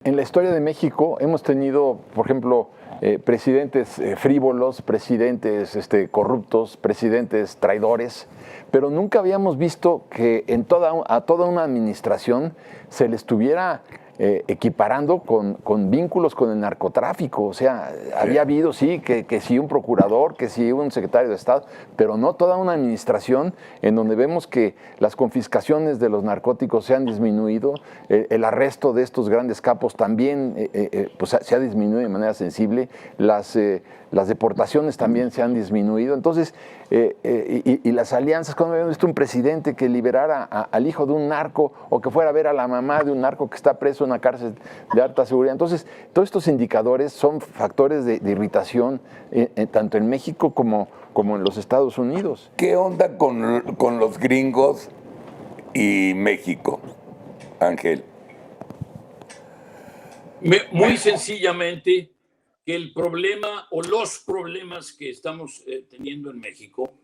En la historia de México hemos tenido, por ejemplo, presidentes frívolos, presidentes corruptos, presidentes traidores, pero nunca habíamos visto que a toda una administración se le estuviera equiparando con vínculos con el narcotráfico. O sea, había habido, sí, que sí un procurador, que sí un secretario de Estado, pero no toda una administración en donde vemos que las confiscaciones de los narcóticos se han disminuido, el arresto de estos grandes capos también pues se ha disminuido de manera sensible, las deportaciones también se han disminuido. Entonces, y las alianzas, cuando habíamos visto un presidente que liberara al hijo de un narco o que fuera a ver a la mamá de un narco que está preso en una cárcel de alta seguridad. Entonces, todos estos indicadores son factores de irritación tanto en México como en los Estados Unidos. ¿Qué onda con los gringos y México, Ángel? Muy sencillamente, que el problema o los problemas que estamos teniendo en México,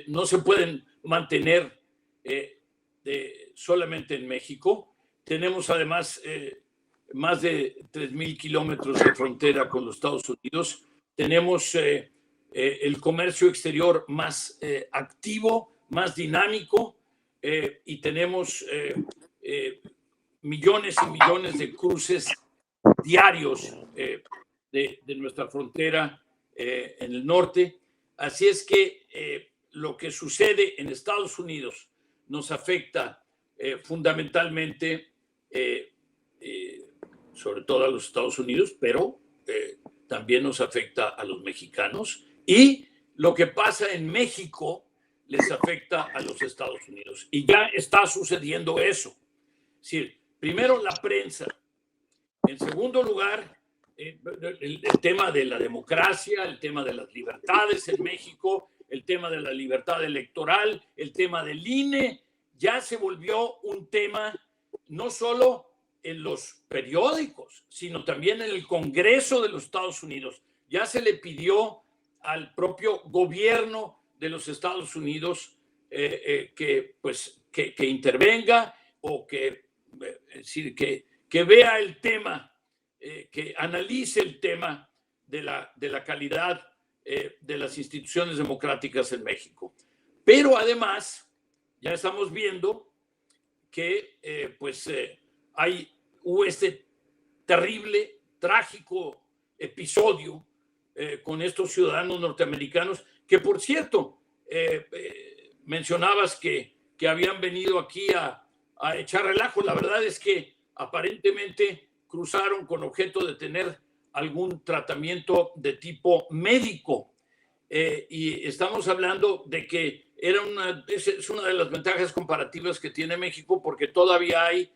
no se pueden mantener solamente en México. Tenemos además más de 3,000 kilómetros de frontera con los Estados Unidos. Tenemos el comercio exterior más activo, más dinámico, y tenemos millones y millones de cruces diarios de nuestra frontera en el norte. Así es que lo que sucede en Estados Unidos nos afecta fundamentalmente, sobre todo a los Estados Unidos, pero también nos afecta a los mexicanos. Y lo que pasa en México les afecta a los Estados Unidos. Y ya está sucediendo eso. Es decir, primero la prensa. En segundo lugar, el tema de la democracia, el tema de las libertades en México, el tema de la libertad electoral, el tema del INE, ya se volvió un tema no solo en los periódicos, sino también en el Congreso de los Estados Unidos. Ya se le pidió al propio gobierno de los Estados Unidos que intervenga o que vea el tema, que analice el tema de la calidad de las instituciones democráticas en México. Pero además, ya estamos viendo que hubo este terrible, trágico episodio con estos ciudadanos norteamericanos, que por cierto, mencionabas que habían venido aquí a echar relajo. La verdad es que aparentemente cruzaron con objeto de tener algún tratamiento de tipo médico. Y estamos hablando de que es una de las ventajas comparativas que tiene México, porque todavía hay,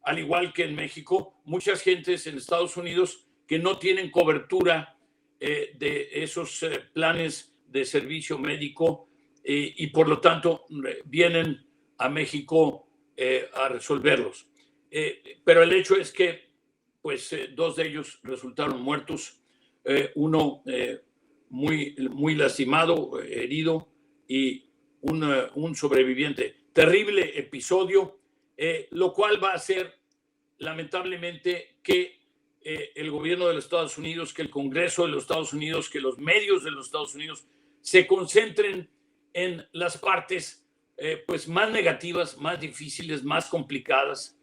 al igual que en México, muchas gentes en Estados Unidos que no tienen cobertura de esos planes de servicio médico y por lo tanto vienen a México a resolverlos. Pero el hecho es que dos de ellos resultaron muertos, uno muy lastimado, herido, y un sobreviviente. Terrible episodio, lo cual va a hacer lamentablemente que el gobierno de los Estados Unidos, que el Congreso de los Estados Unidos, que los medios de los Estados Unidos se concentren en las partes más negativas, más difíciles, más complicadas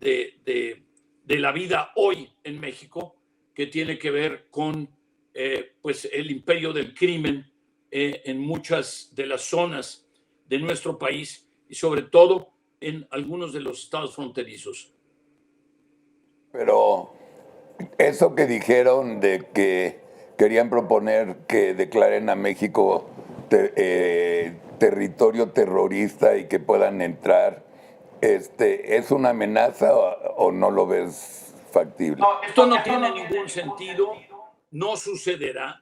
de la vida hoy en México, que tiene que ver con el imperio del crimen en muchas de las zonas de nuestro país y sobre todo en algunos de los estados fronterizos. Pero eso que dijeron de que querían proponer que declaren a México territorio terrorista y que puedan entrar, ¿es una amenaza o no lo ves factible? No, esto no tiene ningún sentido, no sucederá.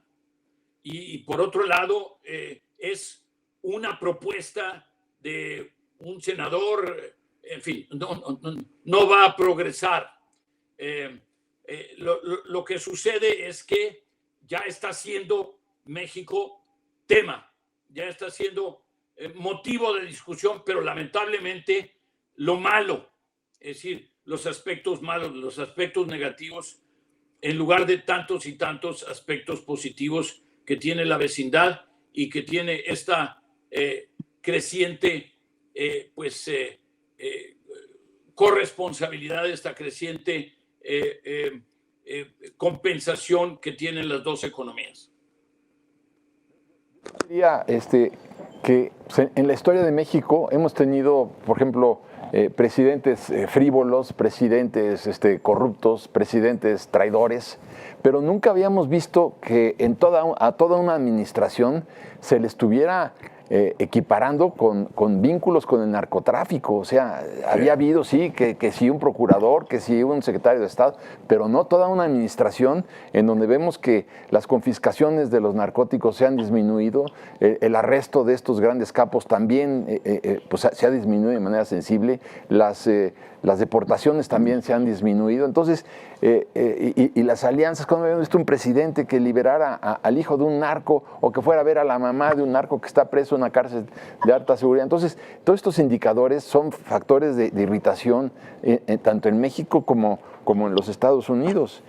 Y por otro lado, es una propuesta de un senador, en fin, no va a progresar. Lo que sucede es que ya está siendo México tema, ya está siendo motivo de discusión, pero lamentablemente lo malo es decir, los aspectos malos, los aspectos negativos, en lugar de tantos y tantos aspectos positivos que tiene la vecindad y que tiene esta creciente corresponsabilidad, esta creciente compensación que tienen las dos economías. Diría que en la historia de México hemos tenido, por ejemplo, presidentes frívolos, presidentes corruptos, presidentes traidores, pero nunca habíamos visto que a toda una administración se le estuviera equiparando con vínculos con el narcotráfico. O sea, había habido, sí, que sí un procurador, que sí un secretario de Estado, pero no toda una administración en donde vemos que las confiscaciones de los narcóticos se han disminuido, el arresto de estos grandes capos también pues se ha disminuido de manera sensible, las deportaciones también se han disminuido. Entonces, y las alianzas, cuando habíamos visto un presidente que liberara al hijo de un narco o que fuera a ver a la mamá de un narco que está preso en una cárcel de alta seguridad. Entonces, todos estos indicadores son factores de irritación tanto en México como en los Estados Unidos.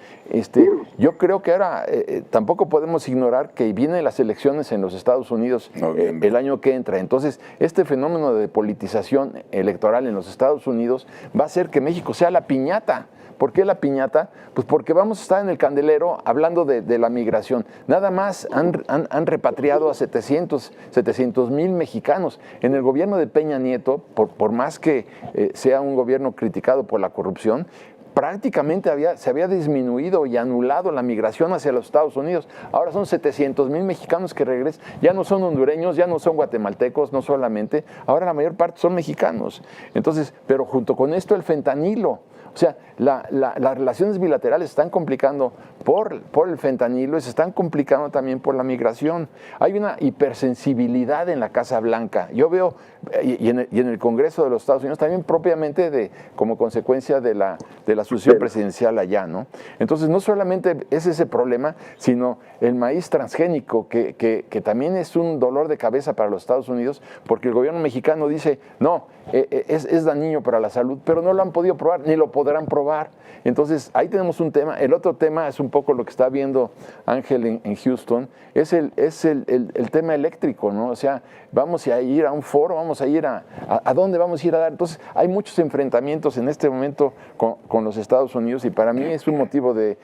Yo creo que ahora tampoco podemos ignorar que vienen las elecciones en los Estados Unidos el año que entra. Entonces, este fenómeno de politización electoral en los Estados Unidos va a hacer que México sea la piñata. ¿Por qué la piñata? Pues porque vamos a estar en el candelero hablando de la migración. Nada más han repatriado a 700,000 mexicanos. En el gobierno de Peña Nieto, por más que sea un gobierno criticado por la corrupción, prácticamente se había disminuido y anulado la migración hacia los Estados Unidos. Ahora son 700,000 mexicanos que regresan. Ya no son hondureños, ya no son guatemaltecos, no solamente. Ahora la mayor parte son mexicanos. Entonces, pero junto con esto el fentanilo. O sea, las relaciones bilaterales se están complicando por el fentanilo y se están complicando también por la migración. Hay una hipersensibilidad en la Casa Blanca. Yo veo, y en el Congreso de los Estados Unidos, también propiamente como consecuencia de la sucesión presidencial allá, ¿no? Entonces, no solamente es ese problema, sino el maíz transgénico, que también es un dolor de cabeza para los Estados Unidos, porque el gobierno mexicano dice, no, es dañino para la salud, pero no lo han podido probar, ni lo podrán probar. Entonces, ahí tenemos un tema. El otro tema es un poco lo que está viendo Ángel en Houston, es el tema eléctrico, ¿no? O sea, vamos a ir a un foro, vamos a ir ¿a dónde vamos a ir a dar? Entonces, hay muchos enfrentamientos en este momento con los Estados Unidos y para mí es un motivo de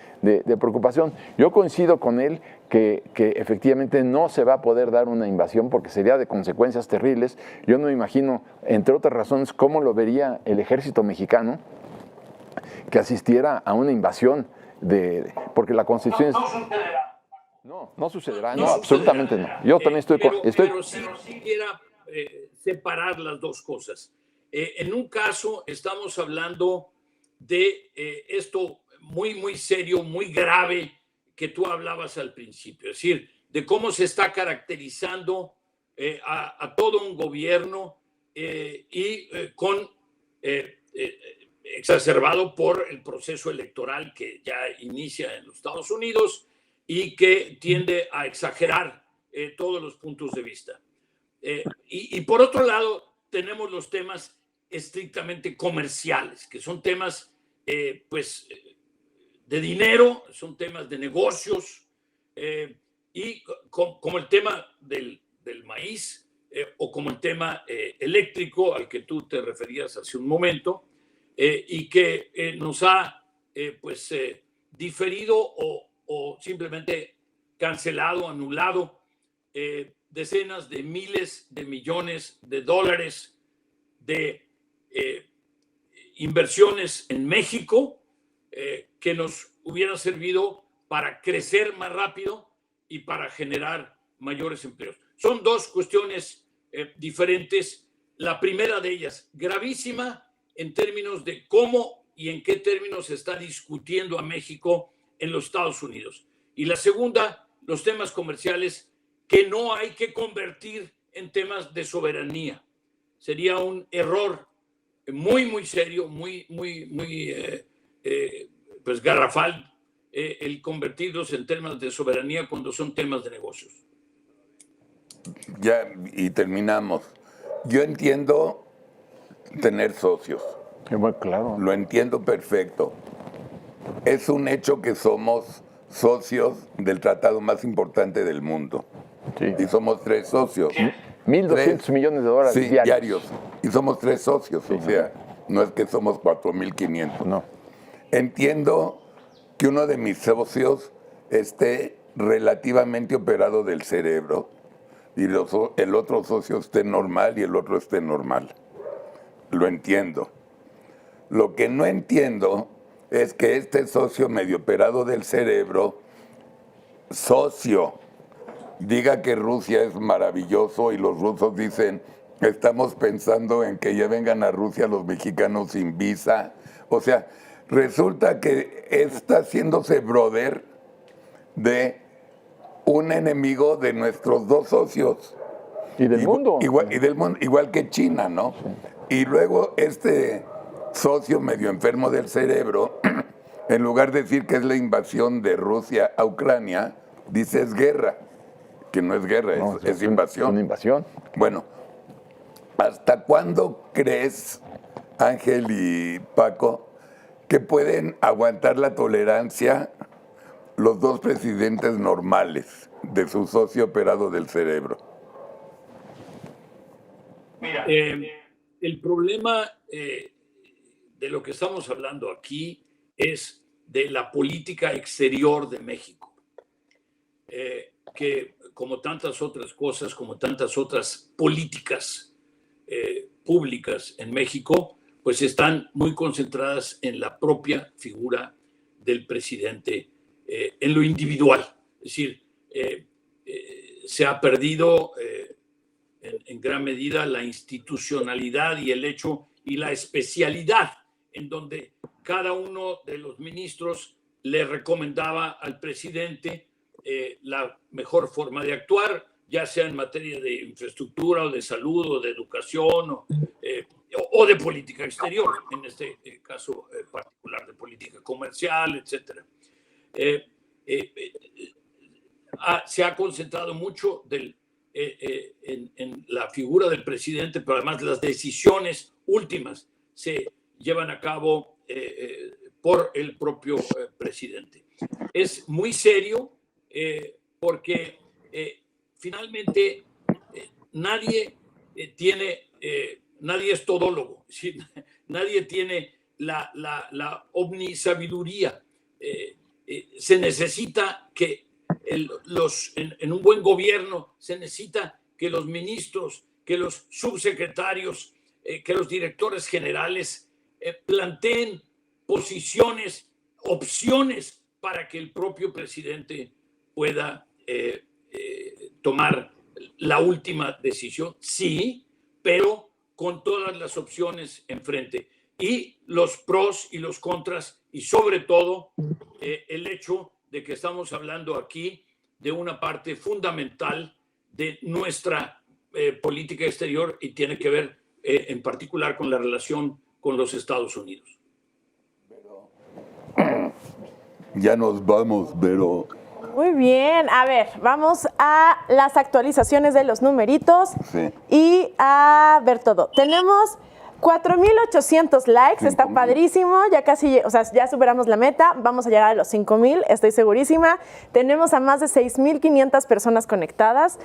preocupación. Yo coincido con él que efectivamente no se va a poder dar una invasión porque sería de consecuencias terribles. Yo no me imagino, entre otras razones, cómo lo vería el ejército mexicano que asistiera a una invasión porque la Constitución no sucederá, no, absolutamente no. Yo también estoy... Pero sí quisiera separar las dos cosas. En un caso estamos hablando de esto muy, muy serio, muy grave que tú hablabas al principio, es decir, de cómo se está caracterizando a todo un gobierno exacerbado por el proceso electoral que ya inicia en los Estados Unidos y que tiende a exagerar todos los puntos de vista. Y por otro lado, tenemos los temas estrictamente comerciales, que son temas de dinero, son temas de negocios, y como el tema del maíz o como el tema eléctrico al que tú te referías hace un momento, y que nos ha diferido o simplemente cancelado, anulado decenas de miles de millones de dólares de inversiones en México que nos hubieran servido para crecer más rápido y para generar mayores empleos. Son dos cuestiones diferentes. La primera de ellas, gravísima en términos de cómo y en qué términos se está discutiendo a México en los Estados Unidos. Y la segunda, los temas comerciales que no hay que convertir en temas de soberanía. Sería un error muy, muy serio, muy garrafal el convertirlos en temas de soberanía cuando son temas de negocios. Ya, y terminamos. Yo entiendo tener socios. Bueno, claro. Lo entiendo perfecto. Es un hecho que somos socios del tratado más importante del mundo. Sí. Y somos 3 socios. 1.200 millones de dólares Sí, diarios. Y somos 3 socios, o sea, no es que somos 4.500. No. Entiendo que uno de mis socios esté relativamente operado del cerebro y el otro socio esté normal y el otro esté normal. Lo entiendo. Lo que no entiendo es que este socio medio operado del cerebro, diga que Rusia es maravilloso y los rusos dicen, estamos pensando en que ya vengan a Rusia los mexicanos sin visa. O sea, resulta que está haciéndose brother de un enemigo de nuestros 2 socios. Y del mundo. Igual que China, ¿no? Sí. Y luego este socio medio enfermo del cerebro, en lugar de decir que es la invasión de Rusia a Ucrania, dice es guerra. Que no es guerra, es invasión. Es una invasión. Bueno, ¿hasta cuándo crees, Ángel y Paco, que pueden aguantar la tolerancia los 2 presidentes normales de su socio operado del cerebro? Mira, el problema de lo que estamos hablando aquí es de la política exterior de México, que como tantas otras cosas, como tantas otras políticas públicas en México, pues están muy concentradas en la propia figura del presidente, en lo individual. Es decir, se ha perdido en gran medida la institucionalidad y el hecho y la especialidad en donde cada uno de los ministros le recomendaba al presidente la mejor forma de actuar, ya sea en materia de infraestructura o de salud o de educación o de política exterior, en este caso particular de política comercial, etc. Se ha concentrado mucho en la figura del presidente, pero además las decisiones últimas se llevan a cabo por el propio presidente. Es muy serio porque finalmente nadie es todólogo, ¿sí? Nadie tiene la omnisabiduría. Se necesita que en un buen gobierno se necesita que los ministros, que los subsecretarios, que los directores generales planteen posiciones, opciones para que el propio presidente pueda tomar la última decisión, sí, pero con todas las opciones enfrente y los pros y los contras y sobre todo el hecho de que estamos hablando aquí de una parte fundamental de nuestra política exterior y tiene que ver en particular con la relación con los Estados Unidos. Ya nos vamos, pero... Muy bien, a ver, vamos a las actualizaciones de los numeritos y a ver todo. Tenemos 4,800 likes, está padrísimo, ya casi, o sea, ya superamos la meta, vamos a llegar a los 5,000, estoy segurísima. Tenemos a más de 6,500 personas conectadas,